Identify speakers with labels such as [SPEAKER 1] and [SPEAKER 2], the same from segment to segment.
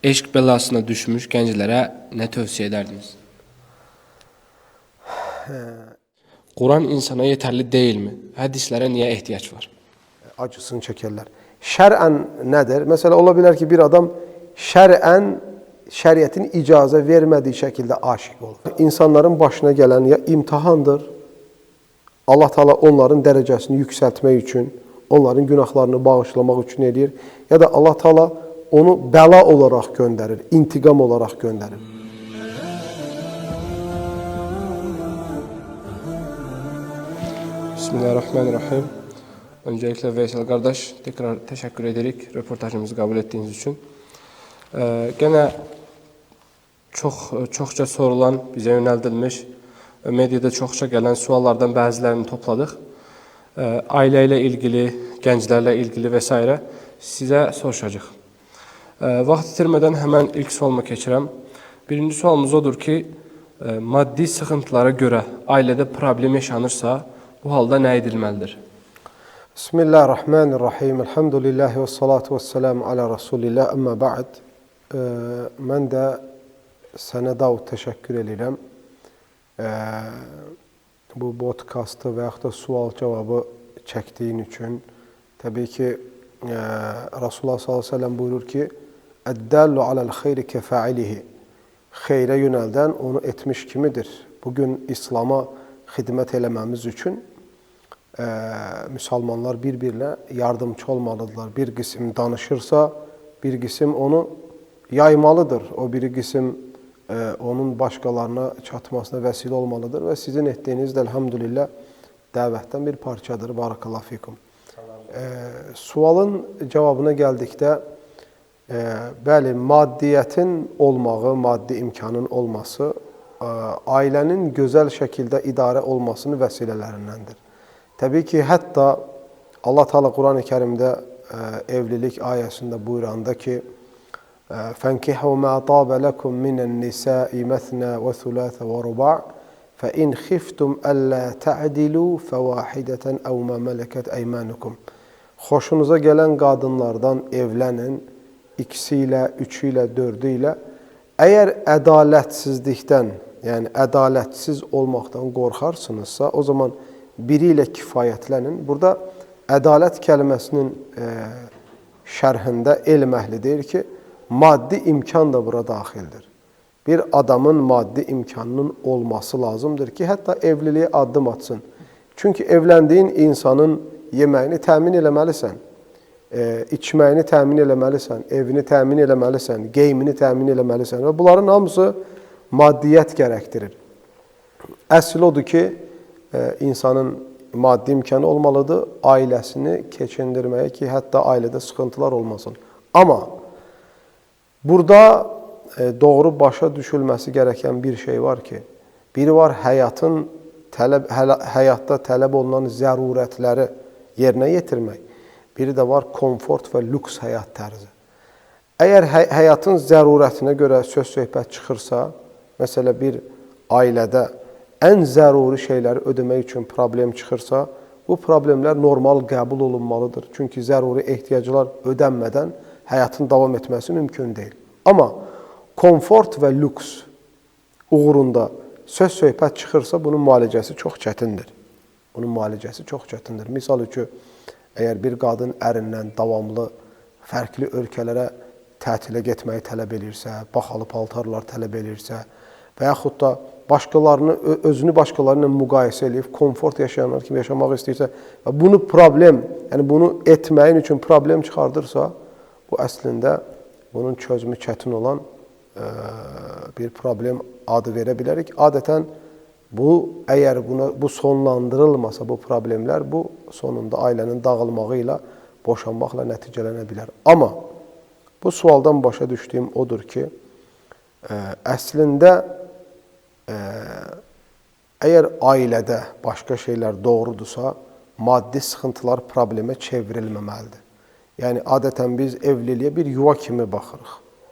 [SPEAKER 1] eşq belasına düşmüş gənclərə nə tövsiyə edərdiniz? Quran insana yetərli deyilmi? Hədislərə niyə ehtiyac var?
[SPEAKER 2] Acısını çekerler. Şer'en nedir? Mesela olabilir ki bir adam şer'en şeriatın icazə vermediği şekilde aşık olur. İnsanların başına gelen ya imtihandır. Allah Teala onların derecesini yükseltmek için, onların günahlarını bağışlamak için edir. Ya da Allah Teala onu bela olarak gönderir, intikam olarak gönderir.
[SPEAKER 1] Bismillahirrahmanirrahim. Öncelikle Veysel kardeş tekrar teşekkür ederek röportajımızı kabul ettiğiniz için. Gene çokça sorulan, bize yönəldilmiş, medyada çokça gelen suallardan bazılarını topladık. Aileyle ilgili, gençlerle ilgili vesaire size soruşacaq. Vaxt itirmədən hemen ilk sualıma keçirəm. Birinci sualımız odur ki, maddi sıxıntılara göre ailede problem yaşanırsa, bu halda nə edilməlidir?
[SPEAKER 2] Bismillahirrahmanirrahim. Elhamdülillahi ve salatu ve selamu ala Resulillah. Amma ba'd. Mən də sənə Davud təşəkkür edirəm. Bu podkastı və yaxud da sual cavabı çəkdiyin üçün. Təbii ki, Resulullah sallallahu aleyhi ve sellem buyurur ki, "Əddəllu aləl xeyri kəfəilihi." Xeyrə yönəldən onu etmiş kimidir. Bugün İslam'a xidmət eləməmiz üçün Müslümanlar bir-birinə yardımcı olmalıdırlar. Bir qism danışırsa, bir qism onu yaymalıdır. O bir qism onun başqalarına çatmasına vəsilə olmalıdır və sizin etdiyiniz də elhamdülillah dəvətdən bir parçadır. Barakallahu fikum. Sualın cavabına gəldikdə, bəli, maddiyyətin olmağı, maddi imkanın olması ailənin gözəl şəkildə idarə olmasının vəsilələrindəndir. Təbii ki, hətta Allah Teala Quran-ı Kerimdə evlilik ayəsində buyuranda ki, فَانْكِحُوا مَا طَابَ لَكُمْ مِنَ النِّسَاءِ مَثْنَى وَثُلَاثَ وَرُبَاعَ فَإِنْ خِفْتُمْ أَلَّا تَعْدِلُوا فَوَاحِدَةً أَوْ مَا مَلَكَتْ أَيْمَانُكُمْ. Xoşunuza gələn qadınlardan evlənin, ikisi ilə, üçü ilə, dördü ilə. Əgər ədalətsizlikdən, yəni ədalətsiz olmaqdan qorxarsınızsa, o zaman biri ilə kifayətlənin. Burada ədalət kəlməsinin şərhində elm əhli deyir ki, maddi imkan da bura daxildir. Bir adamın maddi imkanının olması lazımdır ki, hətta evliliyə addım atsın. Çünki evləndiyin insanın yeməyini təmin eləməlisən, içməyini təmin eləməlisən, evini təmin eləməlisən, geyimini təmin eləməlisən və bunların hamısı maddiyyət gərəkdirir. Əsl odur ki, insanın maddi imkanı olmalıdır, ailəsini keçindirməyə ki, hətta ailədə sıxıntılar olmasın. Amma burada doğru başa düşülməsi gərəkən bir şey var ki, biri var həyatda tələb olunan zərurətləri yerinə yetirmək, biri də var komfort və lüks həyat tərzi. Əgər həyatın zərurətinə görə söz-söhbət çıxırsa, məsələ bir ailədə ən zəruri şeyləri ödəmək üçün problem çıxırsa, bu problemlər normal qəbul olunmalıdır. Çünki zəruri ehtiyaclar ödənmədən həyatın davam etməsi mümkün deyil. Amma komfort və lüks uğrunda söz-söhbət çıxırsa, bunun müalicəsi çox çətindir. Misal üçün, əgər bir qadın ərindən davamlı fərqli ölkələrə tətilə getməyi tələb edirsə, baxalı paltarlar tələb edirsə və yaxud da özünü başqaları ilə müqayisə edib, komfort yaşayanlar kimi yaşamaq istəyirsə və bunu etməyin üçün problem çıxardırsa, bu əslində bunun çözümü çətin olan bir problem adı verə bilərik. Adətən əgər bu sonlandırılmasa bu problemlər, bu sonunda ailənin dağılmağı ilə, boşanmaqla nəticələnə bilər. Amma bu sualdan başa düşdüyüm odur ki, əslində əgər ailədə başqa şeylər doğrudursa, maddi sıxıntılar problemə çevrilməməlidir. Yəni, adətən biz evliliyə bir yuva kimi baxırıq,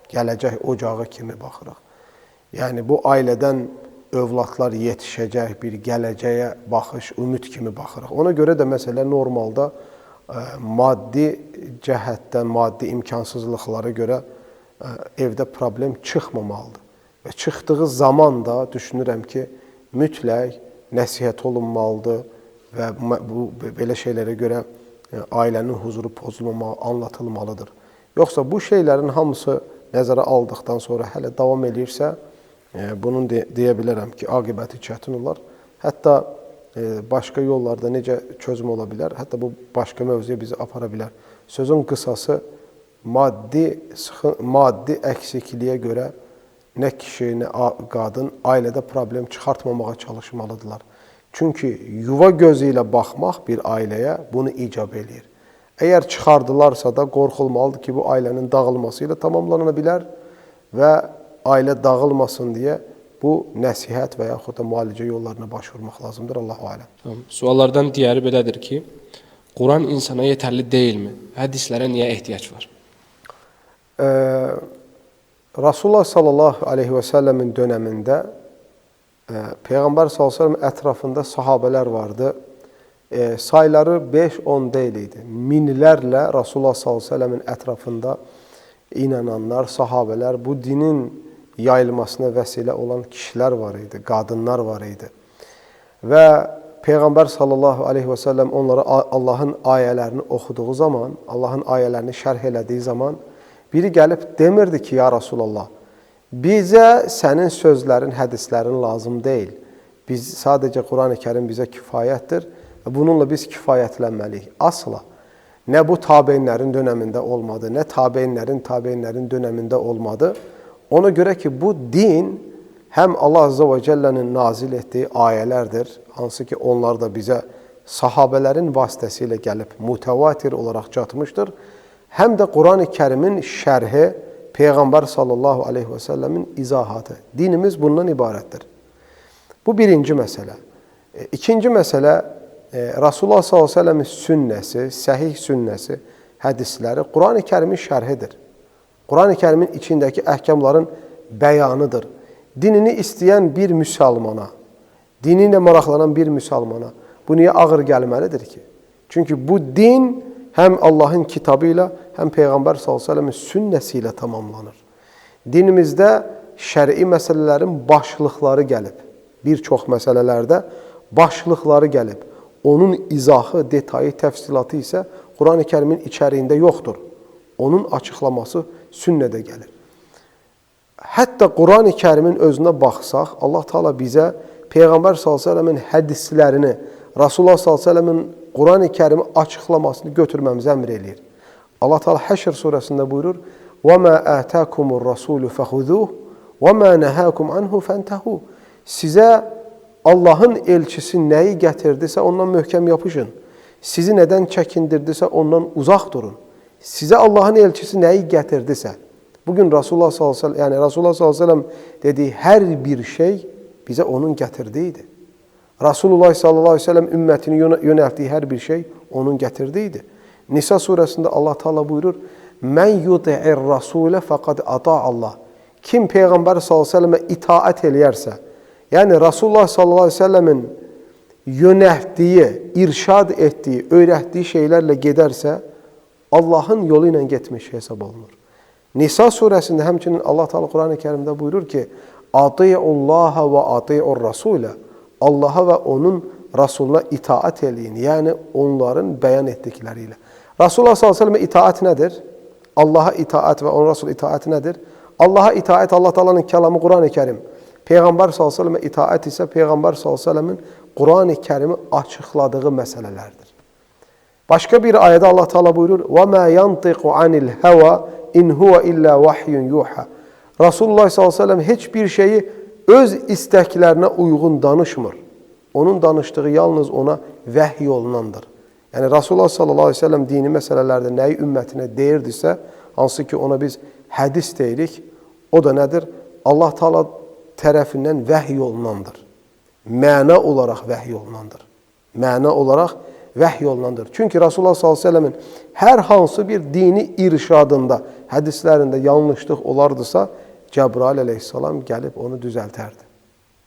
[SPEAKER 2] gələcək ocağı kimi baxırıq. Yəni, bu ailədən övladlar yetişəcək bir gələcəyə baxış, ümid kimi baxırıq. Ona görə də məsələ normalda maddi cəhətdən, maddi imkansızlıqlara görə evdə problem çıxmamalıdır. Və çıxdığı zaman da düşünürəm ki, mütləq nəsihət olunmalıdır və bu belə şeylərə görə ailənin huzuru pozulmamalı, anlatılmalıdır. Yoxsa bu şeylərin hamısı nəzərə aldıqdan sonra hələ davam edirsə, bunun deyə bilərəm ki, aqibəti çətin olar. Hətta başqa yollarda necə çözüm ola bilər, hətta bu başqa mövzuya bizi apara bilər. Sözün qısası, maddi əksikliyə görə nə kişi, nə qadın ailədə problem çıxartmamağa çalışmalıdırlar. Çünki yuva gözü ilə baxmaq bir ailəyə bunu icab eləyir. Əgər çıxardılarsa da qorxulmalıdır ki, bu ailənin dağılması ilə tamamlana bilər və ailə dağılmasın deyə bu nəsihət və yaxud da müalicə yollarına başvurmaq lazımdır. Allahu aləm.
[SPEAKER 1] Suallardan digəri belədir ki, Quran insana yetərli deyilmi? Hədislərə niyə ehtiyac var?
[SPEAKER 2] Rasulullah sallallahu aleyhi və səlləmin dönəmində Peyğəmbər sallallahu aleyhi və səlləm ətrafında sahabələr vardı. Sayları 5-10 deyil idi. Minlərlə Rasulullah sallallahu aleyhi və səlləmin ətrafında inananlar, sahabələr, bu dinin yayılmasına vəsilə olan kişilər var idi, qadınlar var idi. Və Peyğəmbər sallallahu aleyhi və səlləm onlara Allahın ayələrini oxuduğu zaman, Allahın ayələrini şərh elədiyi zaman biri gəlib demirdi ki, ya Rasulallah, bizə sənin sözlərin, hədislərin lazım deyil. Biz sadəcə Quran-ı Kərim bizə kifayətdir və bununla biz kifayətlənməliyik. Asla. Nə bu tabeinlərin dönəmində olmadı, nə tabeinlərin dönəmində olmadı. Ona görə ki, bu din həm Allah Azze və Cəllənin nazil etdiyi ayələrdir, hansı ki, onlar da bizə sahabələrin vasitəsilə gəlib mütəvatir olaraq çatmışdır. Həm də Quran-ı Kərimin şərhi, Peyğəmbər sallallahu aleyhi və səlləmin izahatı. Dinimiz bundan ibarətdir. Bu birinci məsələ. İkinci məsələ, Rasulullah sallallahu aleyhi və səlləmin sünnəsi, səhih sünnəsi, hədisləri Quran-ı Kərimin şərhidir. Quran-ı Kərimin içindəki əhkamların bəyanıdır. Dinini istəyən bir müsəlmana, dini ilə maraqlanan bir müsəlmana bu niyə ağır gəlməlidir ki? Çünki bu din həm Allahın kitabı ilə, həm Peyğəmbər s.ə.v-in sünnəsi ilə tamamlanır. Dinimizdə şəri məsələlərin başlıqları gəlib. Bir çox məsələlərdə başlıqları gəlib. Onun izahı, detayı, təfsilatı isə Quran-ı Kərimin içəriyində yoxdur. Onun açıqlaması sünnədə gəlir. Hətta Quran-ı Kərimin özünə baxsaq, Allah Teala bizə Peyğəmbər s.ə.v-in hədislərini, Rasulullah s.ə.v-in Quran-ı Kərimi açıqlamasını götürməmizi əmr eləyir. Allah Teala Həşr surəsində buyurur: وَمَا آتَاكُمُ الرَّسُولُ فَخُذُوهُ وَمَا نَهَاكُمْ عَنْهُ فَانْتَهُوا. Sizə Allahın elçisi nəyi gətirdisə ondan möhkəm yapışın. Sizi nədən çəkindirdisə ondan uzaq durun. Sizə Allahın elçisi nəyi gətirdisə, bugün Rasulullah s.ə.v dediyi hər bir şey bizə onun gətirdiyidir. Rasulullah s.ə.v ümmətini yönəltdiyi hər bir şey onun gətirdiydi. Nisa surəsində Allah Teala buyurur: "Mən yuti'ir rasulə fəqad ata'allah." Kim Peyğəmbər s.ə.və itaət eləyərsə, yəni Rasulullah s.ə.v-in yönəltdiyi, irşad etdiyi, öyrətdiyi şeylərlə gedərsə, Allahın yolu ilə getmiş hesab olunur. Nisa surəsində həmçinin Allah Teala Quran-ı Kərimdə buyurur ki: "Ati'ullaha və ati'ur rasulə." Allaha və onun Rasuluna itaat eləyin, yəni onların bəyan etdikləri ilə. Rasulullah s.ə.və itaat nədir? Allaha itaat və onun Rasul itaati nədir? Allaha itaat Allah Teala'nın kəlamı Quran-ı Kərim. Peyğəmbər s.ə.və itaat isə Peyğəmbər s.ə.v-in Quran-ı Kərimi açıqladığı məsələlərdir. Başqa bir ayədə Allah Teala buyurur: "Və mə yantiqu anil hava in huwa illa vahyun yuha." Rasulullah s.ə.v heç bir şeyi öz istəklərinə uyğun danışmır. Onun danışdığı yalnız ona vəhy yolundandır. Yəni Rasulullah s.ə.v dini məsələlərdə nəyi ümmətinə deyirdisə, hansı ki ona biz hədis deyirik, o da nədir? Allah Teala tərəfindən vəhy yolundandır. Məna olaraq vəhy yolundandır. Məna olaraq vəhy yolundandır. Çünki Rasulullah s.ə.v-in hər hansı bir dini irşadında, hədislərində yanlışlıq olardısa, Cəbrail əleyhissalam gəlib onu düzəltərdi.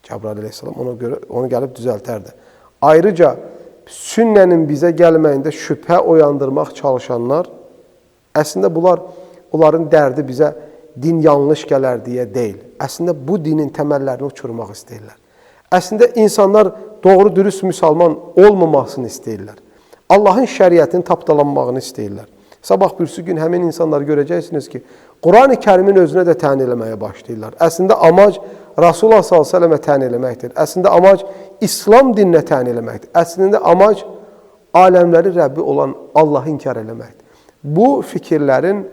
[SPEAKER 2] Cəbrail əleyhissalam onu gəlib düzəltərdi. Ayrıca sünnənin bizə gəlməyində şübhə oyandırmaq çalışanlar, əslində onların dərdi bizə din yanlış gələr deyə deyil. Əslində bu dinin təməllərini uçurmaq istəyirlər. Əslində insanlar doğru dürüst müsəlman olmamasını istəyirlər. Allahın şəriətinin tapdalanmağını istəyirlər. Sabah birisi gün həmin insanları görəcəksiniz ki, Quran-ı Kərimin özünə də tən eləməyə başlayırlar. Əslində amac Rasulullah s.ə.və tən eləməkdir. Əslində amac İslam dininə tən eləməkdir. Əslində amac aləmləri Rəbbi olan Allahı inkar eləməkdir. Bu fikirlərin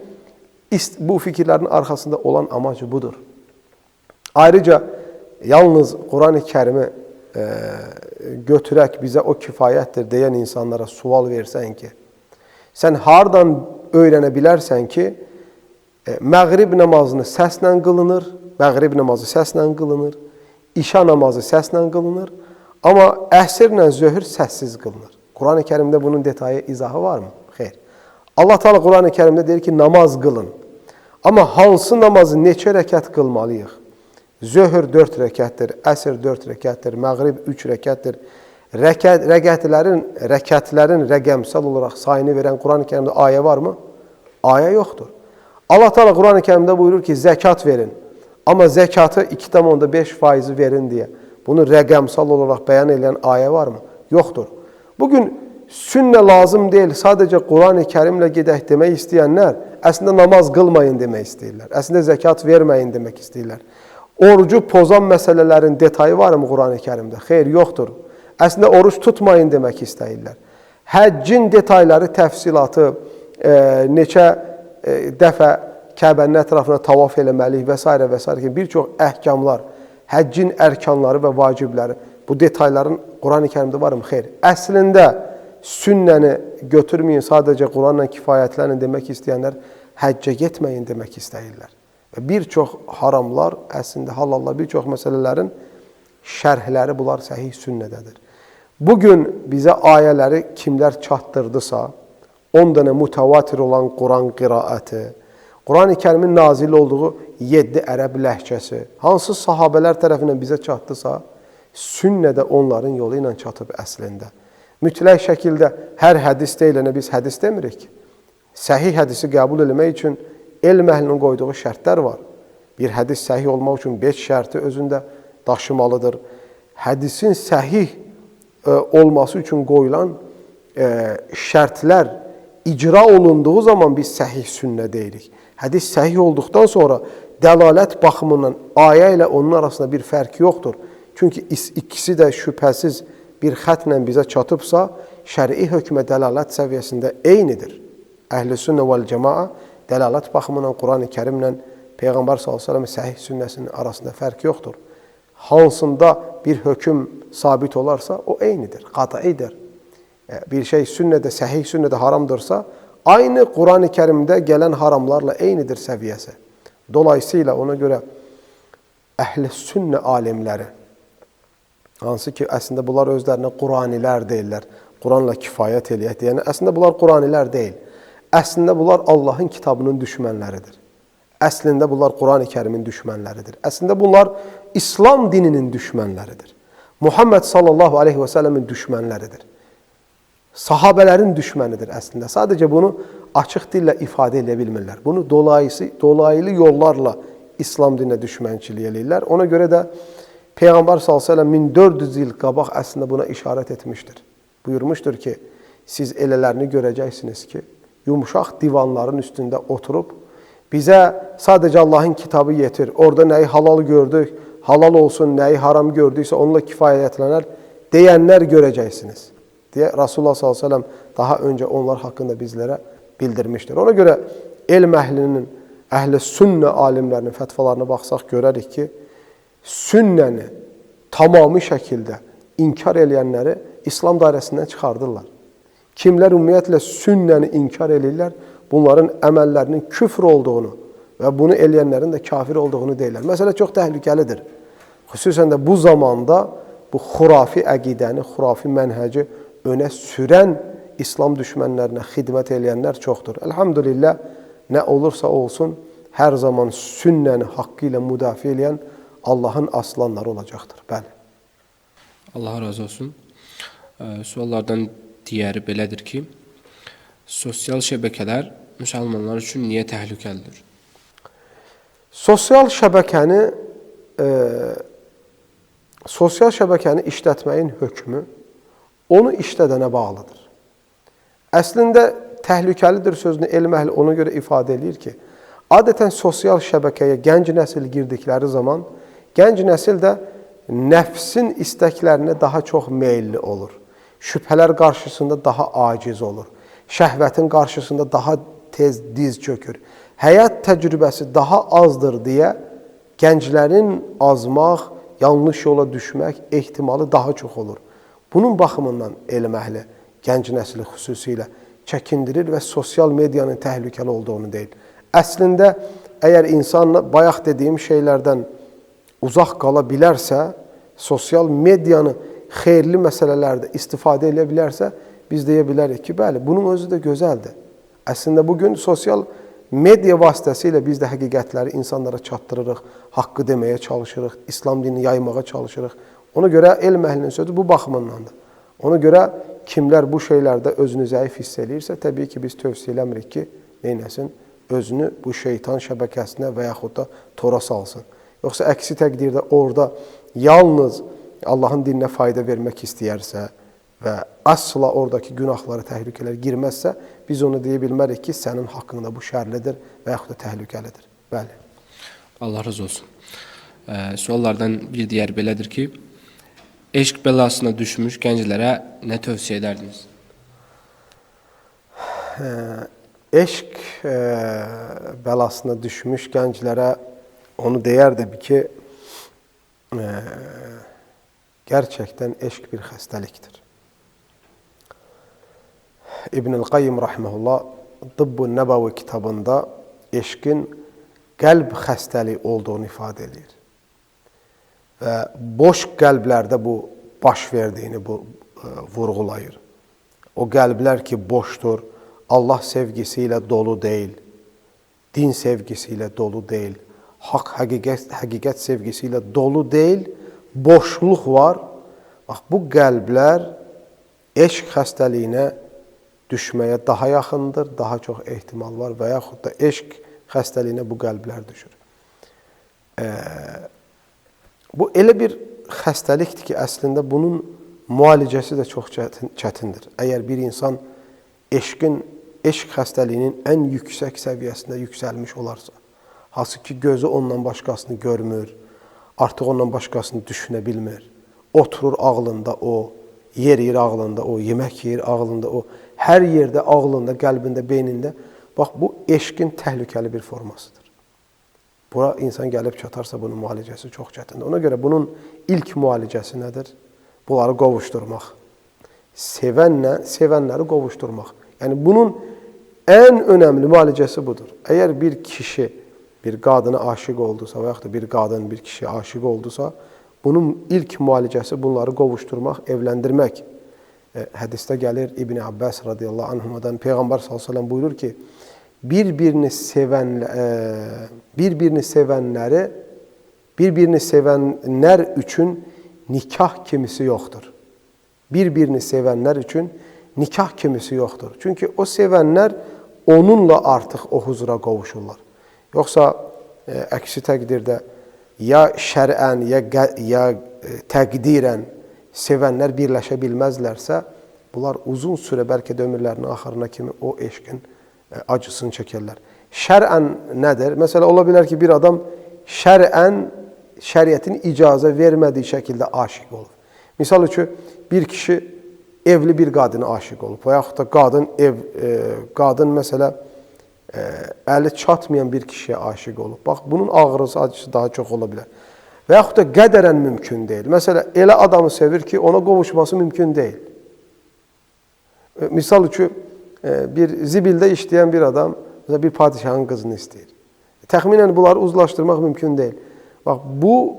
[SPEAKER 2] arxasında olan amacı budur. Ayrıca yalnız Quran-ı Kərimi götürək bizə o kifayətdir deyən insanlara sual versən ki, sən hardan öyrənə bilərsən ki, məğrib namazını səslə qılınır, məğrib namazı səslə qılınır, işa namazı səslə qılınır, amma əsrlə zöhr səssiz qılınır. Quran-ı Kərimdə bunun detayı, izahı varmı? Xeyr. Allah Teala Quran-ı Kərimdə deyir ki, namaz qılın. Amma hansı namazı neçə rəkət qılmalıyıq? Zöhr 4 rəkətdir, əsr 4 rəkətdir, məğrib 3 rəkətdir. Rəkətlərin rəqəmsal olaraq sayını verən Quran-ı Kərimdə ayə varmı? Ayə yoxdur. Allah Teala Quran-ı Kərimdə buyurur ki, zəkat verin. Amma zəkatı 2,5% verin deyə. Bunu rəqəmsal olaraq bəyan edən ayə varmı? Yoxdur. Bugün sünnə lazım deyil, sadəcə Quran-ı Kərimlə gedək demək istəyənlər, əslində namaz qılmayın demək istəyirlər. Əslində zəkat verməyin demək istəyirlər. Orucu pozan məsələlərin detayı varmı Quran-ı Kərimdə? Xeyr, yoxdur. Əslində oruç tutmayın demək istəyirlər. Həccin detayları, təfsilatı, neçə dəfə Kəbənin ətrafına tavaf eləməliyik və s. və s. ki, bir çox əhkamlar, həccin ərkanları və vacibləri, bu detayların Quran-ı Kərimdə varmı? Xeyr. Əslində sünnəni götürməyin, sadəcə Quranla kifayətlənin demək istəyənlər həccə getməyin demək istəyirlər. Və bir çox haramlar, əslində halallar, bir çox məsələlərin şərhləri bunlar səhih sünnədədir. Bugün bizə ayələri kimlər çatdırdısa, 10 dənə mütəvatir olan Quran qiraəti, Quran-ı Kərimin nazil olduğu 7 ərəb ləhcəsi, hansı sahabələr tərəfindən bizə çatdısa, sünnədə onların yolu ilə çatıb əslində. Mütləq şəkildə hər hədis deyilənə biz hədis demirik. Səhih hədisi qəbul etmək üçün elm əhlinin qoyduğu şərtlər var. Bir hədis səhih olmaq üçün 5 şərti özündə daşımalıdır. Hədisin səhih olması üçün qoyulan şərtlər icra olunduğu zaman biz səhih sünnə deyirik. Hədis səhih olduqdan sonra dəlalət baxımından ayə ilə onun arasında bir fərq yoxdur. Çünki ikisi də şübhəsiz bir xətlə bizə çatıbsa, şəri hökmə dəlalət səviyyəsində eynidir. Əhl-i sünnə vəl-cəmaa dəlalət baxımından Quran-ı Kərimlə Peyğəmbər s.ə.v səhih sünnəsinin arasında fərq yoxdur. Hansında bir hökm sabit olarsa, o eynidir, qat'idir. Bir şey sünnədə, səhih sünnədə haramdırsa, aynı Quran-ı Kərimdə gələn haramlarla eynidir səviyyəsi. Dolayısıyla ona görə əhl-i sünnə alimləri, hansı ki, əslində bunlar özlərinə Quranilər deyirlər, Quranla kifayət eləyək deyəni, əslində bunlar Quranilər deyil. Əslində bunlar Allahın kitabının düşmənləridir. Əslində bunlar Quran-ı Kərimin düşmənləridir. Əslində bunlar İslam dininin düşmənləridir. Muhammed sallallahu aleyhi və səlləmin düşmənləridir. Sahabələrin düşmənidir əslində. Sadəcə bunu açıq dillə ifadə edə bilmirlər. Bunu dolaylı yollarla İslam dininə düşmənçilik eləyirlər. Ona görə də Peyğəmbər sallallahu aleyhi və səlləm 1400 il qabaq əslində buna işarət etmişdir. Buyurmuşdur ki, siz elələrini görəcəksiniz ki, yumuşaq divanların üstündə oturub, bizə sadəcə Allahın kitabı yetir, orada nəyi halal gördük, halal olsun, nəyi haram gördüksə onunla kifayətlənər, deyənlər görəcəksiniz, deyə Rasulullah s.ə.v daha öncə onlar haqqında bizlərə bildirmişdir. Ona görə elm əhlinin, əhl-i sünnə alimlərinin fətvalarına baxsaq görərik ki, sünnəni tamamı şəkildə inkar eləyənləri İslam dairəsindən çıxardırlar. Kimlər ümumiyyətlə sünnəni inkar edirlər, bunların əməllərinin küfr olduğunu və bunu eləyənlərin də kafir olduğunu deyirlər. Məsələ çox təhlükəlidir. Xüsusən də bu zamanda bu xurafi əqidəni, xurafi mənhəci önə sürən İslam düşmənlərinə xidmət eləyənlər çoxdur. Elhamdülillah, nə olursa olsun, hər zaman sünnəni haqqı ilə müdafiə eləyən Allahın aslanları olacaqdır. Bəli.
[SPEAKER 1] Allah razı olsun. Suallardan digəri belədir ki, sosial şəbəkələr müsəlmanlar üçün niyə təhlükəlidir?
[SPEAKER 2] Sosial şəbəkəni işlətməyin hökmü onu işlədənə bağlıdır. Əslində təhlükəlidir sözünü elm əhli ona görə ifadə edir ki, adətən sosial şəbəkəyə gənc nəsil girdikləri zaman gənc nəsil də nəfsin istəklərinə daha çox meyilli olur. Şübhələr qarşısında daha aciz olur. Şəhvətin qarşısında daha tez diz çökür. Həyat təcrübəsi daha azdır deyə gənclərin azmaq, yanlış yola düşmək ehtimalı daha çox olur. Bunun baxımından elm əhli gənc nəsli xüsusilə çəkindirir və sosial medianın təhlükəli olduğunu deyil. Əslində, əgər insan bayaq dediyim şeylərdən uzaq qala bilərsə, sosial medianı xeyirli məsələlərdə istifadə edə bilərsə, biz deyə bilərik ki, bəli, bunun özü də gözəldir. Əslində, bugün sosial media vasitəsilə biz də həqiqətləri insanlara çatdırırıq, haqqı deməyə çalışırıq, İslam dinini yaymağa çalışırıq. Ona görə elm əhlinin sözü bu baxımındandır. Ona görə kimlər bu şeylərdə özünü zəif hiss edirsə, təbii ki, biz tövsiyə eləmirik ki, neynəsin, özünü bu şeytan şəbəkəsinə və yaxud da tora salsın. Yoxsa əksi təqdirdə orada yalnız Allahın dininə fayda vermək istəyərsə və asla oradakı günahları, təhlükələr girməzsə, biz onu deyə bilmərik ki, sənin haqqında bu şərlidir və yaxud da təhlükəlidir. Bəli.
[SPEAKER 1] Allah razı olsun. Suallardan bir digər belədir ki, eşq bəlasına düşmüş gənclərə nə tövsiyə edərdiniz?
[SPEAKER 2] Eşq bəlasına düşmüş gənclərə onu deyərdim ki, gerçəkdən eşq bir xəstəlikdir. İbn-i Qayyim rahimehullah Tıbb-ı Nəbəvi kitabında eşqin qəlb xəstəliyi olduğunu ifadə edir. Və boş qəlblərdə bu baş verdiyini vurğulayır. O qəlblər ki, boşdur, Allah sevgisi ilə dolu deyil, din sevgisi ilə dolu deyil, haqq, həqiqət sevgisi ilə dolu deyil, boşluq var. Bax, bu qəlblər eşq xəstəliyinə düşməyə daha yaxındır, daha çox ehtimal var və yaxud da eşq xəstəliyinə bu qəlblər düşür. Bu elə bir xəstəlikdir ki, əslində bunun müalicəsi də çox çətindir. Əgər bir insan eşq xəstəliyinin ən yüksək səviyyəsində yüksəlmiş olarsa, hansı ki gözü ondan başqasını görmür, artıq ondan başqasını düşünə bilmir, oturur ağlında o, yer ağlında o, yemək yeyir ağlında o, hər yerdə ağlında, qəlbində, beynində. Bax, bu eşqin təhlükəli bir formasıdır. Bura insan gəlib çatarsa bunun müalicəsi çox çətindir. Ona görə bunun ilk müalicəsi nədir? Bunları qovuşdurmaq. Sevənləri qovuşdurmaq. Yəni, bunun ən önəmli müalicəsi budur. Əgər bir kişi bir qadına aşiq oldusa və yaxud da bir qadın bir kişiyə aşiq oldusa, bunun ilk müalicəsi bunları qovuşdurmaq, evləndirmək. Hədisdə gəlir İbn Abbas radiyallahu anhumadan Peyğəmbər sallallahu əleyhi və səlləm buyurur ki, bir-birini sevənlər üçün nikah kimisi yoxdur. Bir-birini sevənlər üçün nikah kimisi yoxdur. Çünki o sevənlər onunla artıq o huzura qovuşurlar. Yoxsa əksi təqdirdə ya şərən, ya təqdirən sevənlər birləşə bilməzlərsə, bunlar uzun sürə, bəlkə də ömürlərinin axırına kimi o eşqin acısını çəkərlər. Şərən nədir? Məsələn, ola bilər ki, bir adam şərən, şəriətin icazə vermədiyi şəkildə aşiq olur. Misal üçün, bir kişi evli bir qadına aşiq olub və yaxud da qadın məsələ, əli çatmayan bir kişiyə aşiq olub. Bax, bunun ağrısı, acısı daha çox ola bilər. Və yaxud da qədərən mümkün deyil. Məsələn, elə adamı sevir ki, ona qovuşması mümkün deyil. Misal üçün, bir zibildə işləyən bir adam bir padişahın qızını istəyir. Təxminən bunları uzlaşdırmaq mümkün deyil. Bax, bu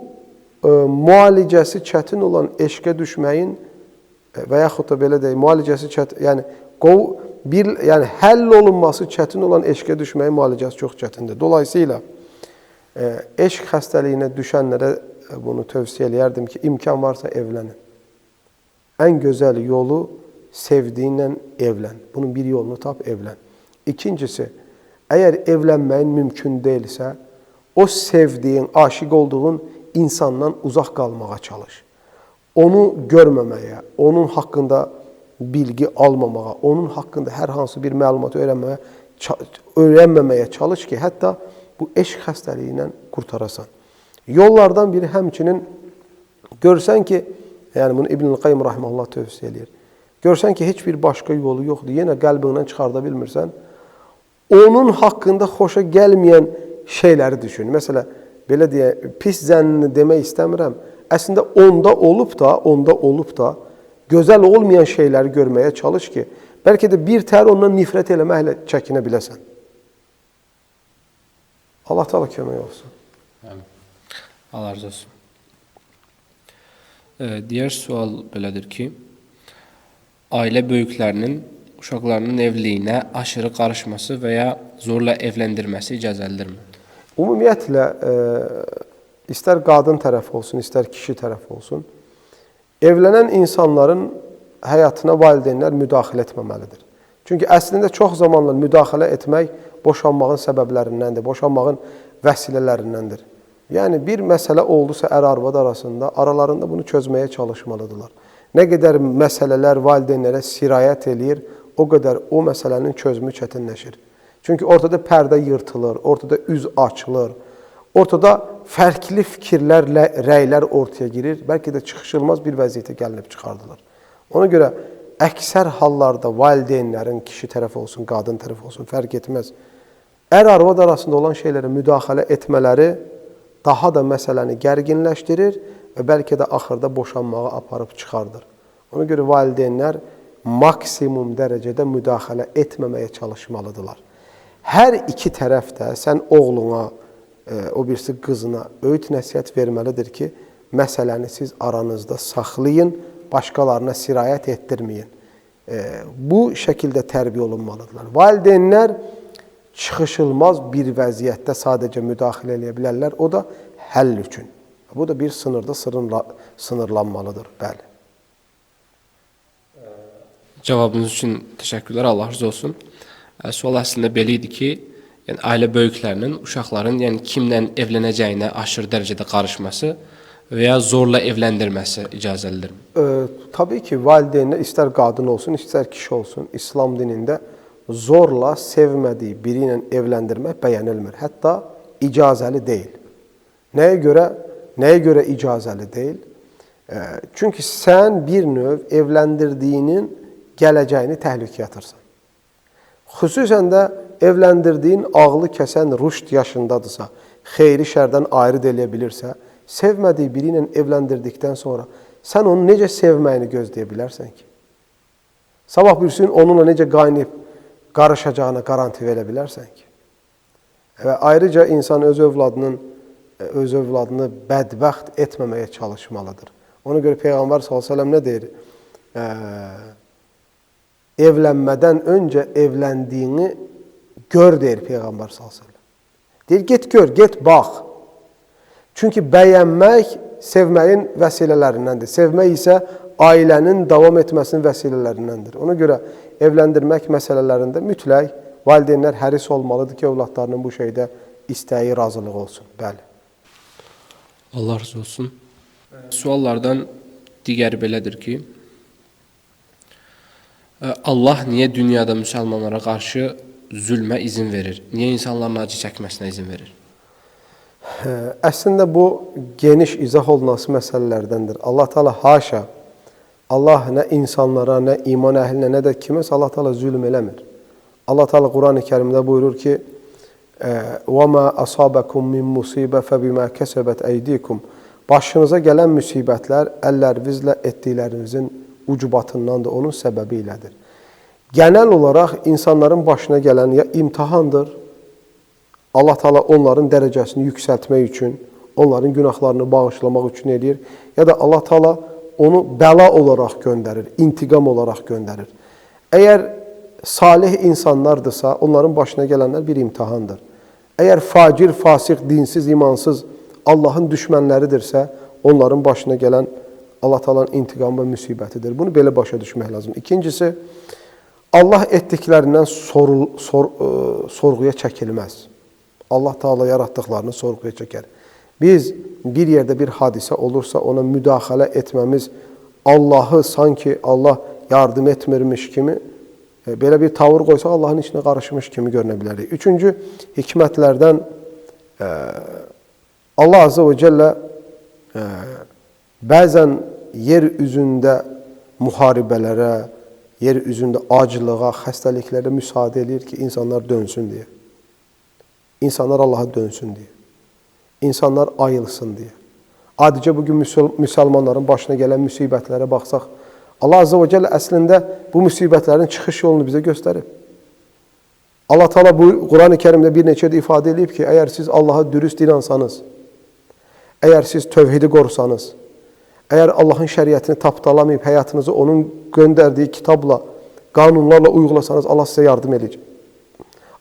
[SPEAKER 2] müalicəsi çətin olan eşqə düşməyin və yaxud da belə deyil, müalicəsi çətin, yəni həll olunması çətin olan eşqə düşməyin müalicəsi çox çətindir. Dolayısıyla eşq xəstəliyinə düşənlərə bunu tövsiyə eləyərdim ki, imkan varsa evlənin. Ən gözəl yolu sevdiyinlə evlən. Bunun bir yolunu tap, evlən. İkincisi, əgər evlənməyin mümkün deyilsə, o sevdiyin, aşiq olduğun insandan uzaq qalmağa çalış. Onu görməməyə, onun haqqında bilgi almamağa, onun haqqında hər hansı bir məlumat öyrənməməyə çalış ki, hətta bu eşq xəstəliyindən qurtarasan. Yollardan biri həmçinin görsən ki, yəni bunu İbn-i Qayyim rahimehullah tövsiyə edir. Görsən ki, heç bir başqa yolu yoxdur, yenə qəlbindən çıxarda bilmirsən, onun haqqında xoşa gəlməyən şeyləri düşün. Məsələn, belə deyə, pis zənnini demək istəmirəm. Əslində onda olub da gözəl olmayan şeyləri görməyə çalış ki, bəlkə də bir təhər ondan nifrət eləməklə çəkinə biləsən. Allah Teala kömək olsun.
[SPEAKER 1] Allah razı olsun. Digər sual belədir ki, ailə böyüklərinin uşaqlarının evliliyinə aşırı qarışması və ya zorla evləndirməsi icazəlidirmi?
[SPEAKER 2] Ümumiyyətlə, istər qadın tərəfi olsun, istər kişi tərəfi olsun, evlənən insanların həyatına valideynlər müdaxilə etməməlidir. Çünki əslində çox zamanlar müdaxilə etmək boşanmağın səbəblərindəndir, boşanmağın vəsilələrindəndir. Yəni, bir məsələ oldusa ər-arvad arasında, aralarında bunu çözməyə çalışmalıdırlar. Nə qədər məsələlər valideynlərə sirayət eləyir, o qədər o məsələnin çözümü çətinləşir. Çünki ortada pərdə yırtılır, ortada üz açılır, ortada fərqli fikirlər, rəylər ortaya girir, bəlkə də çıxışılmaz bir vəziyyətə gəlinib çıxardılır. Ona görə əksər hallarda valideynlərin kişi tərəfi olsun, qadın tərəfi olsun, fərq etməz. Ər-arvad arasında olan şeylərə müdaxilə etmələri daha da məsələni gərginləşdirir və bəlkə də axırda boşanmağa aparıb çıxardır. Ona görə valideynlər maksimum dərəcədə müdaxilə etməməyə çalışmalıdırlar. Hər iki tərəf də sən oğluna, o birisi qızına öğüt nəsihət verməlidir ki, məsələni siz aranızda saxlayın, başqalarına sirayət etdirməyin. Bu şəkildə tərbiyə olunmalıdırlar. Valideynlər çıxışılmaz bir vəziyyətdə sadəcə müdaxilə edə bilərlər, o da həll üçün. Bu da bir sınırda sınırlanmalıdır, bəli.
[SPEAKER 1] Cavabınız üçün təşəkkürlər, Allah razı olsun. Sual əslində belə idi ki, yəni ailə böyüklərinin uşaqların kimlə evlənəcəyinə aşırı dərəcədə qarışması və ya zorla evləndirməsi icazəlidirmi?
[SPEAKER 2] Tabii ki, valideynlər istər qadın olsun, istər kişi olsun, İslam dinində zorla sevmədiyi biri ilə evləndirmək bəyənilmir. Hətta icazəli deyil. Nəyə görə icazəli deyil? Çünki sən bir növ evləndirdiyinin gələcəyini təhlükəyə atırsan. Xüsusən də evləndirdiyin ağlı kəsən rüşd yaşındadırsa, xeyri şərdən ayrı eləyə bilirsə, sevmədiyi biri ilə evləndirdikdən sonra sən onu necə sevməyini gözləyə bilərsən ki? Sabah bir gün onunla necə qaynayıb qarışacağına garanti verə bilərsən ki? Və ayrıca insan öz övladını bədbəxt etməməyə çalışmalıdır. Ona görə Peyğəmbər s.ə.v nə deyir? Evlənmədən öncə evləndiyini gör, deyir Peyğəmbər s.ə.v. Deyir, get gör, get bax. Çünki bəyənmək sevməyin vəsilələrindəndir. Sevmək isə ailənin davam etməsinin vəsilələrindəndir. Ona görə evləndirmək məsələlərində mütləq valideynlər həris olmalıdır ki, övladlarının bu şeydə istəyi, razılığı olsun. Bəli.
[SPEAKER 1] Allah razı olsun. Suallardan digəri belədir ki, Allah niyə dünyada müsəlmanlara qarşı zülmə izin verir? Niyə insanların acı çəkməsinə izin verir?
[SPEAKER 2] Əslində bu geniş izah olunması məsələlərdəndir. Allah Teala haşa, Allah nə insanlara, nə iman əhlinə, nə də kiməsə Allah Teala zülm eləmir. Allah Teala Quran-ı Kərimdə buyurur ki, وَمَا أَصَابَكُمْ مِنْ مُصِيبَ فَبِمَا كَسَبَتْ أَيْدِيكُمْ Başınıza gələn müsibətlər əllərinizlə etdiklərinizin ucubatındandır, onun səbəbi ilədir. Genel olaraq insanların başına gələn ya imtihandır, Allah Teala onların dərəcəsini yüksəltmək üçün, onların günahlarını bağışlamaq üçün edir, ya da Allah Teala onu bəla olaraq göndərir, intiqam olaraq göndərir. Əgər salih insanlardırsa, onların başına gələnlər bir imtihandır. Əgər facir, fasıq, dinsiz, imansız, Allahın düşmənləridirsə, onların başına gələn Allah Teala'nın intiqam və müsibətidir. Bunu belə başa düşmək lazım. İkincisi, Allah etdiklərindən sorğuya çəkilməz. Allah Teala yarattıklarını sorguya çeker. Biz bir yerde bir hadisə olursa ona müdaxilə etməmiz Allahı sanki Allah yardım etmirmiş kimi belə bir tavır qoysa Allahın içine qarışmış kimi görünə bilərik. Üçüncü hikmətlərdən Allah Azze ve Celle bəzən yer üzündə müharibələrə, yer üzündə acılığa, xəstəliklərə müsaade edir ki, insanlar dönsün deyə. İnsanlar Allah'a dönsün deyə. İnsanlar ayılsın deyə. Adicə bugün müsəlmanların başına gələn müsibətlərə baxsaq, Allah Azze ve Celle əslində bu müsibətlərin çıxış yolunu bizə göstərib. Allah Teala bu Quran-ı Kerimdə bir neçə də ifadə edib ki, əgər siz Allah'a dürüst inansanız, əgər siz tövhidi qorusanız, əgər Allahın şəriətini tapdalamayıb həyatınızı onun göndərdiyi kitabla, qanunlarla uygulasanız, Allah sizə yardım edəcək.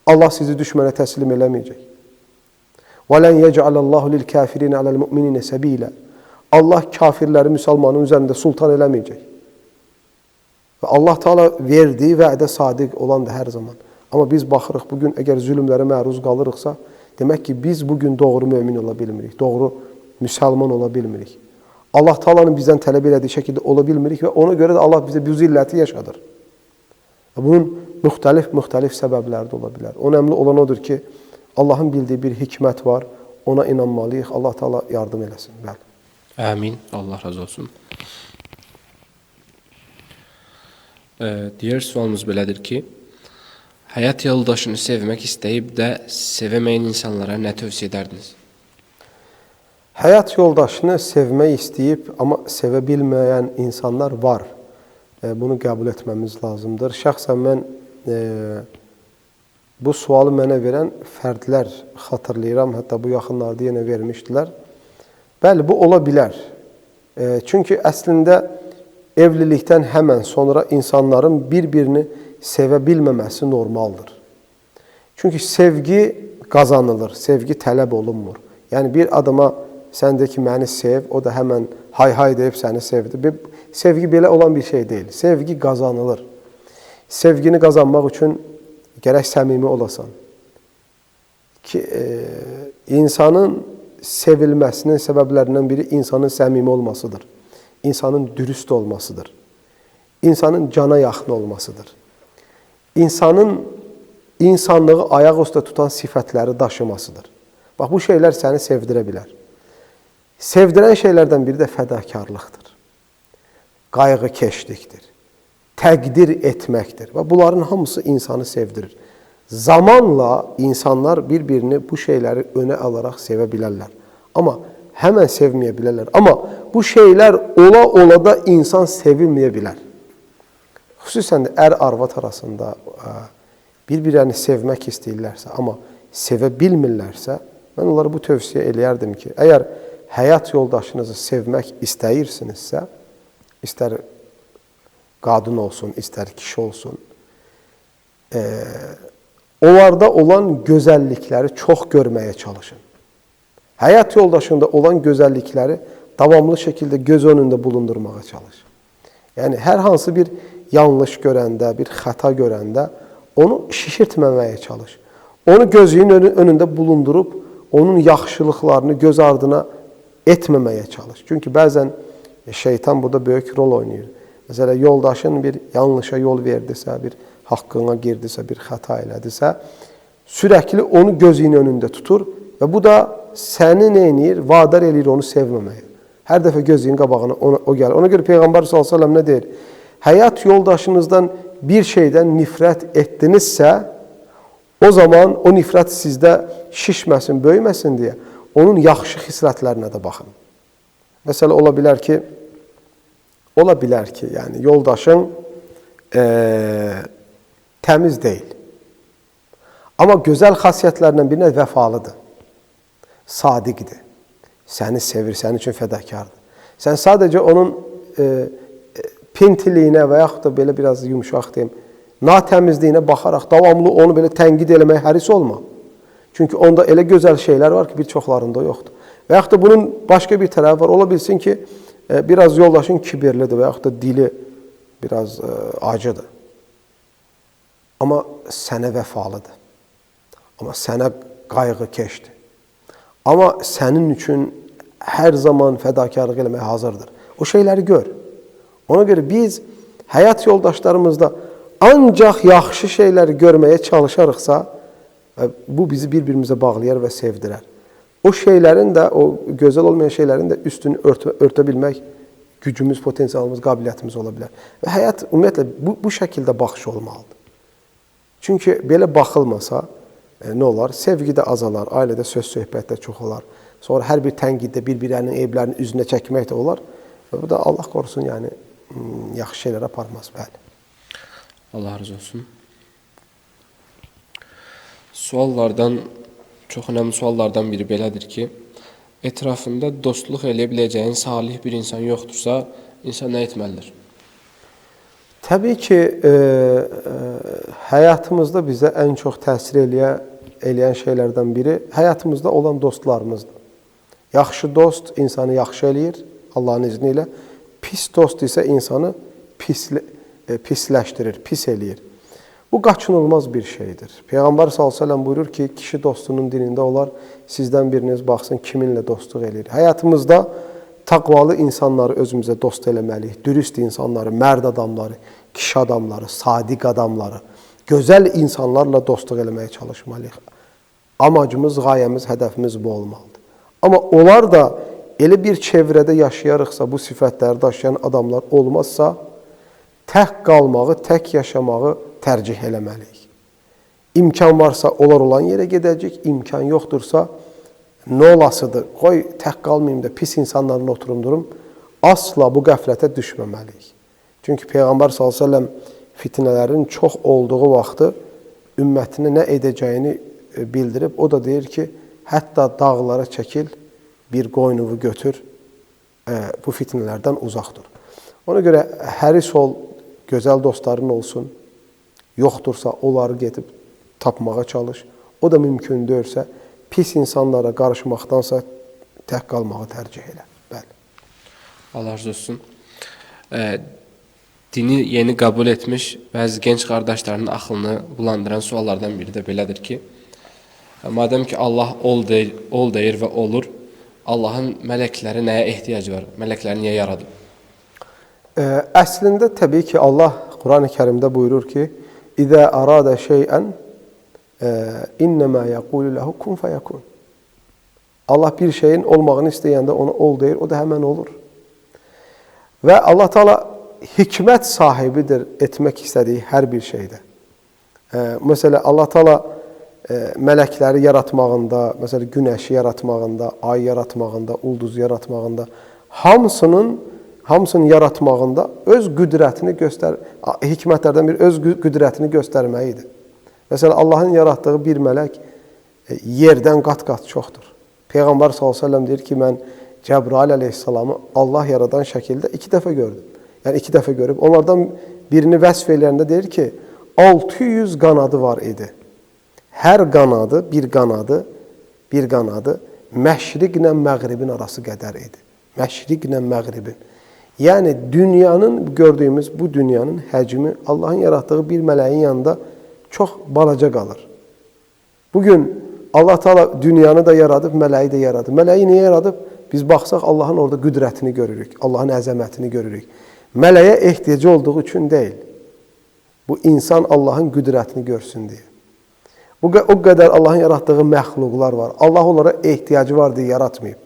[SPEAKER 2] Allah sizi düşmənə təslim eləməyəcək. وَلَنْ يَجْعَلَ اللّٰهُ لِلْكَافِرِينَ عَلَى الْمُؤْمِنِينَ سَب۪يلًا Allah kafirləri müsəlmanın üzərində sultan eləməyəcək. Və Allah Teala verdiyi vədə sadiq olandır hər zaman. Amma biz baxırıq, bugün əgər zülümlərə məruz qalırıqsa, demək ki, biz bugün doğru mümin ola bilmirik, doğru müsəlman ola bilmirik. Allah Teala'nın bizdən tələb elədiyi şəkildə ola bilmirik və ona görə də Allah bizə bu zilləti yaşadır. Bunun müxtəlif səbəbləri də ola bilər. Önemli olan odur ki, Allah'ın bildiği bir hikmət var, ona inanmalıyıq. Allah Teala yardım eləsin. Bəli.
[SPEAKER 1] Amin. Allah razı olsun. Diğer sualımız belədir ki, həyat yoldaşını sevmək istəyib də sevəməyən insanlara nə tövsiyə edərdiniz?
[SPEAKER 2] Həyat yoldaşını sevmək istəyib, amma sevə bilməyən insanlar var. Bunu qəbul etməmiz lazımdır. Şəxsən mən bu sualı mənə verən fərdlər xatırlayıram. Hətta bu yaxınlarda yenə vermişdilər. Bəli, bu ola bilər. Çünki əslində evlilikdən həmən sonra insanların bir-birini sevə bilməməsi normaldır. Çünki sevgi qazanılır, sevgi tələb olunmur. Yəni bir adama sən de ki, məni sev, o da həmən hay deyib səni sevdi. Sevgi belə olan bir şey deyil. Sevgi qazanılır. Sevgini qazanmaq üçün gərək səmimi olasan. Ki, insanın sevilməsinin səbəblərindən biri insanın səmimi olmasıdır. İnsanın dürüst olmasıdır. İnsanın cana yaxın olmasıdır. İnsanın insanlığı ayaq üstə tutan sifətləri daşımasıdır. Bax, bu şeylər səni sevdirə bilər. Sevdirən şeylərdən biri də fədakarlıqdır. Qayğıkeşlikdir. Təqdir etməkdir. Və bunların hamısı insanı sevdirir. Zamanla insanlar bir-birini bu şeyləri önə alaraq sevə bilərlər. Amma həmən sevməyə bilərlər. Amma bu şeylər ola da insan sevilməyə bilər. Xüsusən də ər-arvad arasında bir-birini sevmək istəyirlərsə, amma sevə bilmirlərsə, mən onlara bu tövsiyə eləyərdim ki, əgər həyat yoldaşınızı sevmək istəyirsinizsə, istər qadın olsun, istər kişi olsun, onlarda olan gözəllikləri çox görməyə çalışın. Həyat yoldaşında olan gözəllikləri davamlı şəkildə göz önündə bulundurmağa çalış. Yəni, hər hansı bir yanlış görəndə, bir xəta görəndə onu şişirtməməyə çalış. Onu gözünün önündə bulundurub, onun yaxşılıqlarını göz ardına etməməyə çalış. Çünki bəzən şeytan burada böyük rol oynayır. Məsələn, yoldaşın bir yanlışa yol verdisə, bir haqqına girdisə, bir xəta elədisə, sürəkli onu gözünün önündə tutur və bu da səni nə edir? Vadar eləyir onu sevməməyə. Hər dəfə gözünün qabağına o gəlir. Ona görə Peyğəmbər s.ə.v nə deyir? Həyat yoldaşınızdan bir şeydən nifrət etdinizsə, o zaman o nifrət sizdə şişməsin, böyüməsin deyə onun yaxşı xislətlərinə də baxın. Məsələn, ola bilər ki, yəni yoldaşın təmiz deyil. Amma gözəl xasiyyətlərindən birinə vəfalıdır, sadiqdir, səni sevir, sənin üçün fədakardır. Sən sadəcə onun pintiliyinə və yaxud da belə biraz yumuşaq deyim, natəmizliyinə baxaraq davamlı onu belə tənqid eləməyə həris olma. Çünki onda elə gözəl şeylər var ki, bir çoxlarında yoxdur. Və yaxud da bunun başqa bir tərəfi var. Ola bilsin ki, biraz yoldaşın kibirlidir və yaxud da dili biraz acıdır. Amma sənə vəfalıdır. Amma sənə qayğıkeşdir. Amma sənin üçün hər zaman fədakarlıq eləməyə hazırdır. O şeyləri gör. Ona görə biz həyat yoldaşlarımızda ancaq yaxşı şeyləri görməyə çalışarıqsa, bu bizi bir-birimizə bağlayar və sevdirər. O şeylərin də, o gözəl olmayan şeylərin də üstünü örtə bilmək gücümüz, potensialımız, qabiliyyətimiz ola bilər. Və həyat ümumiyyətlə bu şəkildə baxış olmalıdır. Çünki belə baxılmasa nə olar? Sevgi də azalar, ailədə söz-söhbət də çox olar. Sonra hər bir tənqiddə bir-birlərinin evlərinin üzünə çəkmək də olar. Və bu da Allah qorusun, yəni yaxşı şeylər aparmaz, bəli.
[SPEAKER 1] Allah razı olsun. Suallardan, çox önəmli suallardan biri belədir ki, ətrafında dostluq eləyə biləcəyin salih bir insan yoxdursa, insan nə etməlidir?
[SPEAKER 2] Təbii ki, həyatımızda bizə ən çox təsir eləyən şeylərdən biri həyatımızda olan dostlarımızdır. Yaxşı dost insanı yaxşı eləyir, Allahın izni ilə. Pis dost isə insanı pisləşdirir, pis eləyir. Bu qaçınılmaz bir şeydir. Peyğəmbər s.ə.v buyurur ki, kişi dostunun dilində olar, sizdən biriniz baxsın kiminlə dostluq eləyir. Həyatımızda taqvalı insanları özümüzə dost eləməliyik. Dürüst insanları, mərd adamları, kişi adamları, sadiq adamları, gözəl insanlarla dostluq eləməyə çalışmalıyıq. Amacımız, qayəmiz, hədəfimiz bu olmalıdır. Amma onlar da elə bir çevrədə yaşayarıqsa, bu sifətləri daşıyan adamlar olmazsa, tək qalmağı, tək yaşamağı tərcih eləməliyik. İmkan varsa onlar olan yerə gedəcək, imkan yoxdursa nə olasıdır? Qoy tək qalmayayım da pis insanlarla oturum durum. Asla bu qəflətə düşməməliyik. Çünki Peyğəmbər s.ə.v fitnələrin çox olduğu vaxtı ümmətinə nə edəcəyini bildirib. O da deyir ki, hətta dağlara çəkil, bir qoynuvu götür, bu fitnələrdən uzaq dur. Ona görə həris ol, gözəl dostların olsun. Yoxdursa onları gedib tapmağa çalış. O da mümkün deyirsə, pis insanlara qarışmaqdansa tək qalmağı tərcih elə. Bəli.
[SPEAKER 1] Allah razı olsun. Dini yeni qəbul etmiş bəzi gənc qardaşlarının axılını bulandıran suallardan biri də belədir ki, madəm ki Allah ol deyir və olur, Allahın mələkləri nəyə ehtiyacı var? Mələkləri niyə yaradıb?
[SPEAKER 2] Əslində təbii ki Allah Quran-ı Kərimdə buyurur ki, İzə əradə şeyən innəmə yəqulu ləhu kun fəyəkun. Allah bir şeyin olmağını istəyəndə ona ol deyir, o da həmən olur. Və Allah Teala hikmət sahibidir etmək istədiyi hər bir şeydə. Məsələn, Allah Teala mələkləri yaratmağında, məsələn, günəşi yaratmağında, ay yaratmağında, ulduz yaratmağında, hamısının yaratmağında öz qüdrətini hikmətlərdən biri öz qüdrətini göstərməyidir. Məsələn, Allahın yaratdığı bir mələk yerdən qat-qat çoxdur. Peyğəmbər s.ə.v deyir ki, mən Cəbrail əleyhissalamı Allah yaradan şəkildə 2 dəfə gördüm. Yəni 2 dəfə görüb. Onlardan birini vəsf eləyəndə deyir ki, 600 qanadı var idi. Hər qanadı, bir qanadı məşriqlə məğribin arası qədər idi. Məşriqlə məğribin. Yəni dünyanın, gördüyümüz bu dünyanın həcmi Allahın yaratdığı bir mələyin yanında çox balaca qalır. Bugün Allah Teala dünyanı da yaradıb, mələyi də yaradıb. Mələyi niyə yaradıb? Biz baxsaq Allahın orada qüdrətini görürük, Allahın əzəmətini görürük. Mələyə ehtiyacı olduğu üçün deyil. Bu insan Allahın qüdrətini görsün deyə. O qədər Allahın yaratdığı məxluqlar var. Allah onlara ehtiyacı var deyə yaratmayıb.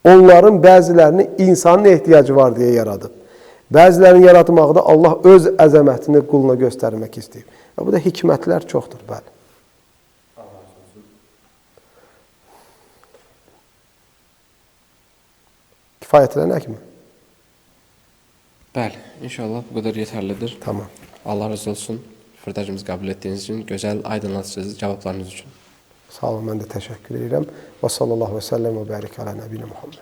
[SPEAKER 2] Onların bəzilərini insanın ehtiyacı var deyə yaradıb. Bəzilərini yaratmaqda Allah öz əzəmətini quluna göstərmək istəyib. Bu da hikmətlər çoxdur, bəli. Kifayətlənək mi?
[SPEAKER 1] Bəli, inşallah bu qədər yetərlidir.
[SPEAKER 2] Tamam.
[SPEAKER 1] Allah razı olsun. Röportajımızı qəbul etdiyiniz üçün, gözəl aydınlatıcı cavablarınız üçün.
[SPEAKER 2] Sağ olun, mən də təşəkkür edirəm. Və sallallahu və səlləm və bərik alə nəbiyyə Muhammed.